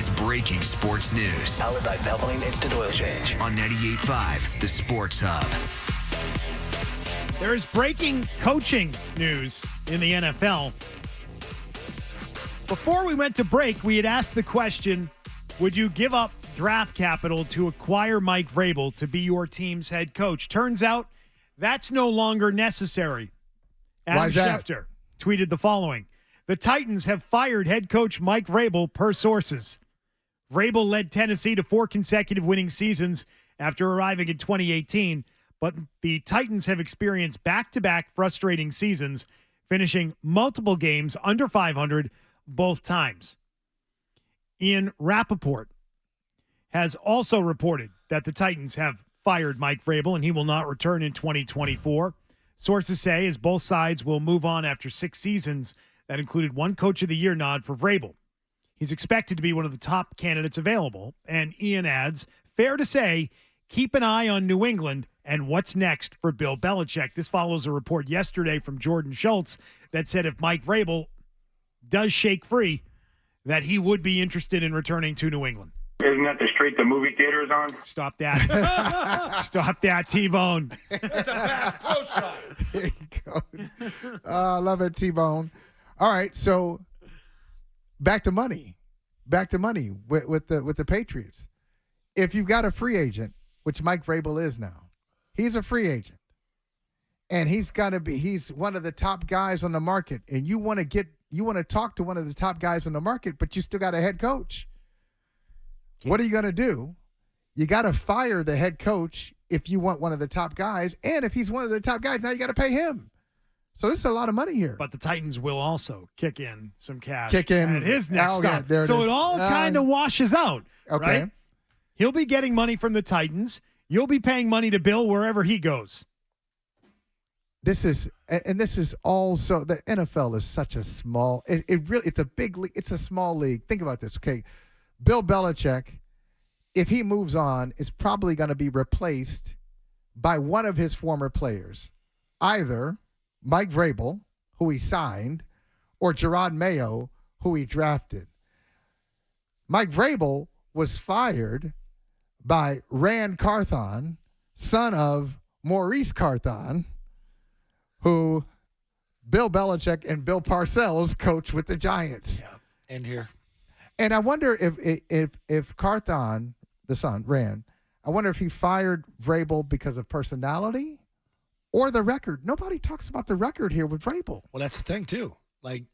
has breaking sports news. Powered by Valvoline Instant Oil Change. On 98.5, The Sports Hub. There is breaking coaching news in the NFL. Before we went to break, we had asked the question, would you give up draft capital to acquire Mike Vrabel to be your team's head coach? Turns out that's no longer necessary. Adam Schefter tweeted the following. The Titans have fired head coach Mike Vrabel per sources. Vrabel led Tennessee to 4 consecutive winning seasons after arriving in 2018, but the Titans have experienced back-to-back frustrating seasons, finishing multiple games under 500 both times. Ian Rappaport has also reported that the Titans have fired Mike Vrabel and he will not return in 2024. Sources say as both sides will move on after 6 seasons that included 1 Coach of the Year nod for Vrabel. He's expected to be one of the top candidates available, and Ian adds, fair to say, keep an eye on New England and what's next for Bill Belichick. This follows a report yesterday from Jordan Schultz that said if Mike Vrabel does shake free, that he would be interested in returning to New England. Isn't that the street the movie theater is on? Stop that. Stop that, T-Bone. That's a Bass Pro Shop. There you go. I love it, T-Bone. All right, so back to money. Back to money with the Patriots. If you've got a free agent, which Mike Vrabel is now, he's a free agent. And he's one of the top guys on the market. And you want to talk to one of the top guys on the market, but you still got a head coach. What are you going to do? You got to fire the head coach if you want one of the top guys. And if he's one of the top guys, now you got to pay him. So this is a lot of money here. But the Titans will also kick in some cash at his next stop. So it all kind of washes out, okay. Right? He'll be getting money from the Titans. You'll be paying money to Bill wherever he goes. This is also the NFL is such a small. It's a big league. It's a small league. Think about this, okay? Bill Belichick, if he moves on, is probably going to be replaced by one of his former players, either Mike Vrabel, who he signed, or Gerard Mayo, who he drafted. Mike Vrabel was fired by Rand Carthon, son of Maurice Carthon, who Bill Belichick and Bill Parcells coach with the Giants. Yeah, and here. And I wonder if Carthon, the son, Rand, I wonder if he fired Vrabel because of personality or the record. Nobody talks about the record here with Vrabel. Well, that's the thing, too. Like,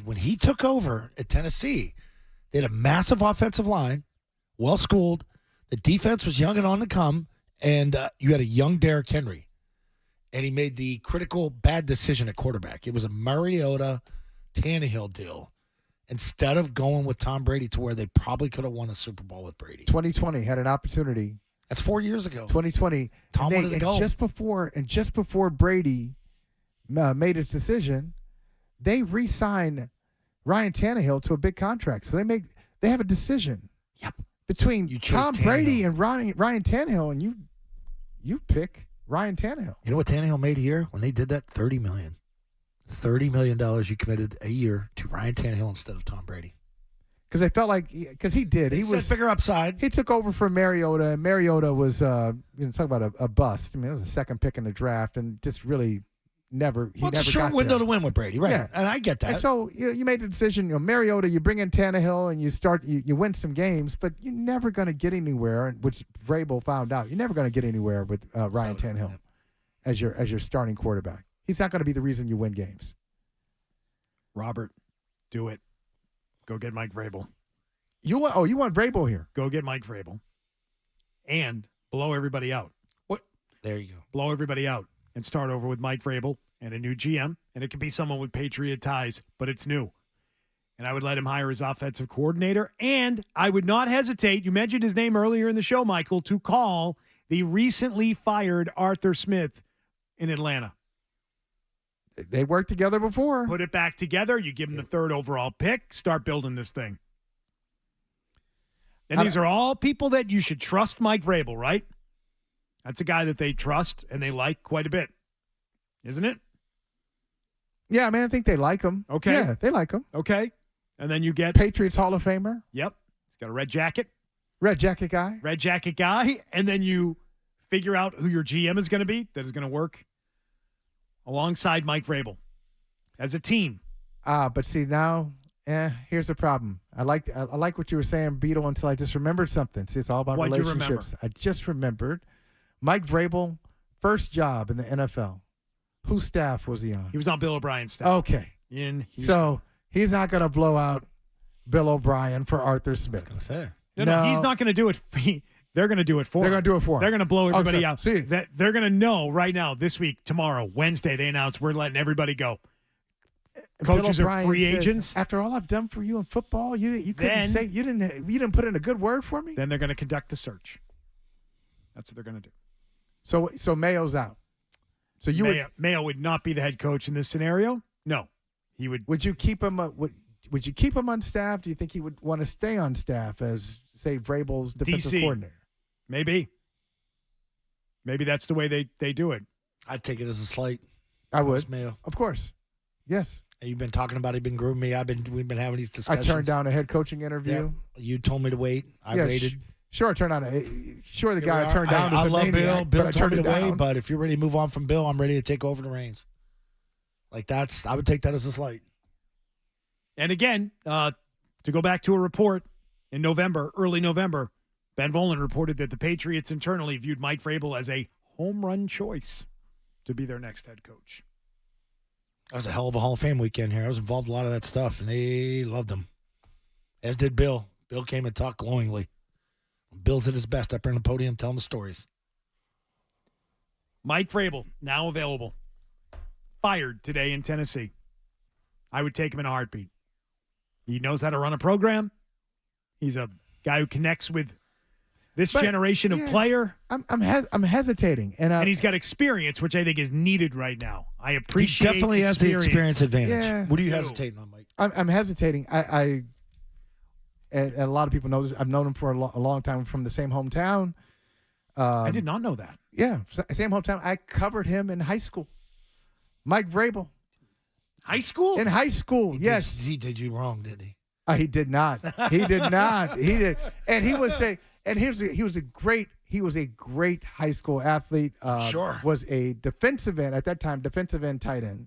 when he took over at Tennessee, they had a massive offensive line, well-schooled. The defense was young and on the come, and you had a young Derrick Henry. And he made the critical bad decision at quarterback. It was a Mariota-Tannehill deal instead of going with Tom Brady to where they probably could have won a Super Bowl with Brady. 2020 had an opportunity. That's 4 years ago. 2020. Tom wanted to go. Just before Brady made his decision, they re-signed Ryan Tannehill to a big contract. So they have a decision. Yep. Between Tom Brady and Ryan Tannehill, and you pick Ryan Tannehill. You know what Tannehill made a year when they did that? $30 million. $30 million you committed a year to Ryan Tannehill instead of Tom Brady. Because they felt like, because he did. He was bigger upside. He took over from Mariota, and Mariota was, talk about a bust. I mean, it was a second pick in the draft, and just really never. It's a short window to win with Brady, right? Yeah. And I get that. And so you made the decision. Mariota, you bring in Tannehill, and you win some games, but you're never going to get anywhere. Which Vrabel found out. You're never going to get anywhere with Ryan Tannehill as your starting quarterback. He's not going to be the reason you win games. Robert, do it. Go get Mike Vrabel. You want Vrabel here? Go get Mike Vrabel. And blow everybody out. What? There you go. Blow everybody out and start over with Mike Vrabel and a new GM. And it could be someone with Patriot ties, but it's new. And I would let him hire his offensive coordinator. And I would not hesitate, you mentioned his name earlier in the show, Michael, to call the recently fired Arthur Smith in Atlanta. They worked together before. Put it back together. You give him the 3rd overall pick. Start building this thing. And these are all people that you should trust Mike Vrabel, right? That's a guy that they trust and they like quite a bit. Isn't it? Yeah, I mean, I think they like him. Okay. Yeah, they like him. Okay. And then you get Patriots Hall of Famer. Yep. He's got a red jacket, Red jacket guy. and then you figure out who your GM is going to be that is going to work alongside Mike Vrabel as a team. But see now, here's the problem. I like what you were saying, Beetle, until I just remembered something. See, it's all about What'd you remember? relationships. I just remembered Mike Vrabel, first job in the NFL. Whose staff was he on? He was on Bill O'Brien's staff. Okay. In Houston. So he's not going to blow out Bill O'Brien for Arthur Smith. I was going to say. No, he's not going to do it. They're going to do it for him. They're going to do it for him. They're going to blow everybody Okay, out. see. They're going to know right now, this week, tomorrow, Wednesday, they announce we're letting everybody go. Coaches Bill are O'Brien free says, agents. After all I've done for you in football, you couldn't say you didn't put in a good word for me. Then they're going to conduct the search. That's what they're going to do. So Mayo's out. So Mayo would not be the head coach in this scenario. No, he would. Would you keep him? Would you keep him on staff? Do you think he would want to stay on staff as, say, Vrabel's defensive DC. coordinator? Maybe that's the way they do it. I'd take it as a slight. I would. Mayo. Of course. Yes. You've been talking about it. You've been grooming me. We've been having these discussions. I turned down a head coaching interview. Yeah. You told me to wait. I waited. Sure, I turned down. Sure, the Here guy we I are. turned down is I a love maniac, Bill. Bill but I told turned me it to wait, down. but if you're ready to move on from Bill, I'm ready to take over the reins. I would take that as a slight. And again, to go back to a report in early November, Ben Volen reported that the Patriots internally viewed Mike Vrabel as a home run choice to be their next head coach. That was a hell of a Hall of Fame weekend here. I was involved in a lot of that stuff, and they loved him. As did Bill. Bill came and talked glowingly. Bill's at his best up there on the podium telling the stories. Mike Vrabel, now available. Fired today in Tennessee. I would take him in a heartbeat. He knows how to run a program. He's a guy who connects with this generation of player. I'm hesitating, and he's got experience, which I think is needed right now. I appreciate. He definitely has the experience advantage. Yeah. What are you hesitating on, Mike? I'm hesitating. And a lot of people know this. I've known him for a long time from the same hometown. I did not know that. Yeah, same hometown. I covered him in high school. Mike Vrabel. High school? In high school, yes. He did you wrong, didn't he? He did not. He did not. He did. And he was he was a great high school athlete. Sure. Was a defensive end at that time, defensive end tight end.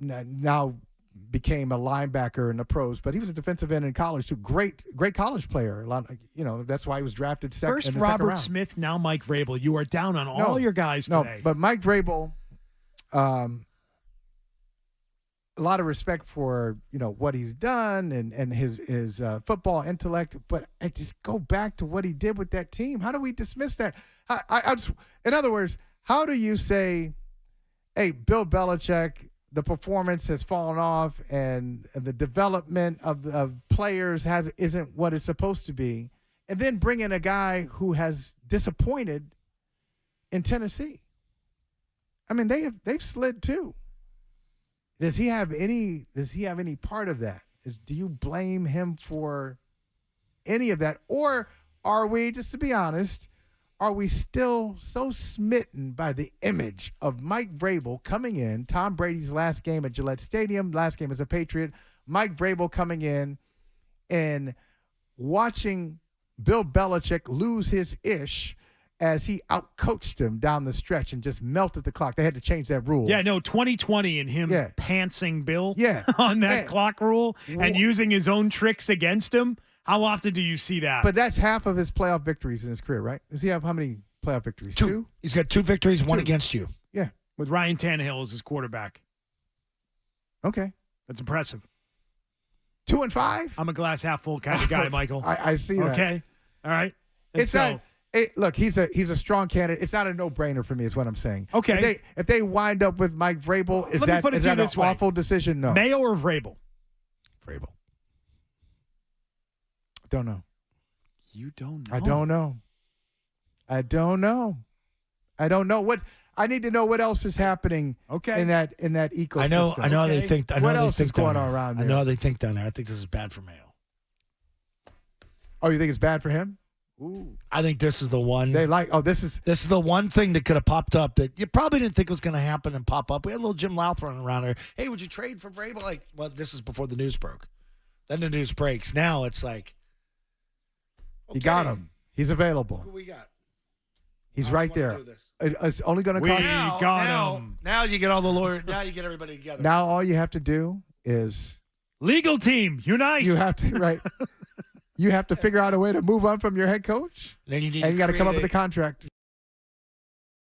Now became a linebacker in the pros, but he was a defensive end in college too. Great college player. That's why he was drafted second. First in the second Robert round. Smith, now Mike Vrabel. You are down on all your guys today. No, but Mike Vrabel, a lot of respect for what he's done and his football intellect. But I just go back to what he did with that team. How do we dismiss that? I just, in other words, how do you say, hey, Bill Belichick, the performance has fallen off and the development of players isn't what it's supposed to be, and then bring in a guy who has disappointed in Tennessee? I mean, they've slid too. Does he have any part of that? Do you blame him for any of that? Or are we, just to be honest, are we still so smitten by the image of Mike Vrabel coming in, Tom Brady's last game at Gillette Stadium, last game as a Patriot, Mike Vrabel coming in and watching Bill Belichick lose his ish as he outcoached him down the stretch and just melted the clock? They had to change that rule. Yeah, no, 2020 and him pantsing Bill on that clock rule and using his own tricks against him. How often do you see that? But that's half of his playoff victories in his career, right? Does he have how many playoff victories? Two? He's got 2 victories, 1 against you. Yeah. With Ryan Tannehill as his quarterback. Okay. That's impressive. 2 and 5? I'm a glass half full kind of guy, Michael. I see that. Okay. All right. And It's not. Look, he's a strong candidate. It's not a no-brainer for me, is what I'm saying. Okay. If they wind up with Mike Vrabel, is that an awful decision? No. Mayo or Vrabel? Vrabel. Don't know. You don't know. I don't know. What I need to know what else is happening in that ecosystem. I know they think. I know what they else think is going down on there. around there? I know how they think down there. I think this is bad for Mayo. Oh, you think it's bad for him? Ooh. I think this is the one. This is the one thing that could have popped up that you probably didn't think was going to happen and pop up. We had a little Jim Louth running around there. Hey, would you trade for Vrabel? This is before the news broke. Then the news breaks. Now it's like, You got him. He's available. Who we got? He's How do right we wanna there. do this? It's only going to We cost. got him. Now you get all the lawyers. Now you get everybody together. Now all you have to do is Legal team, unite. you have to right. You have to figure out a way to move on from your head coach, then you need and you got to come up create with a contract.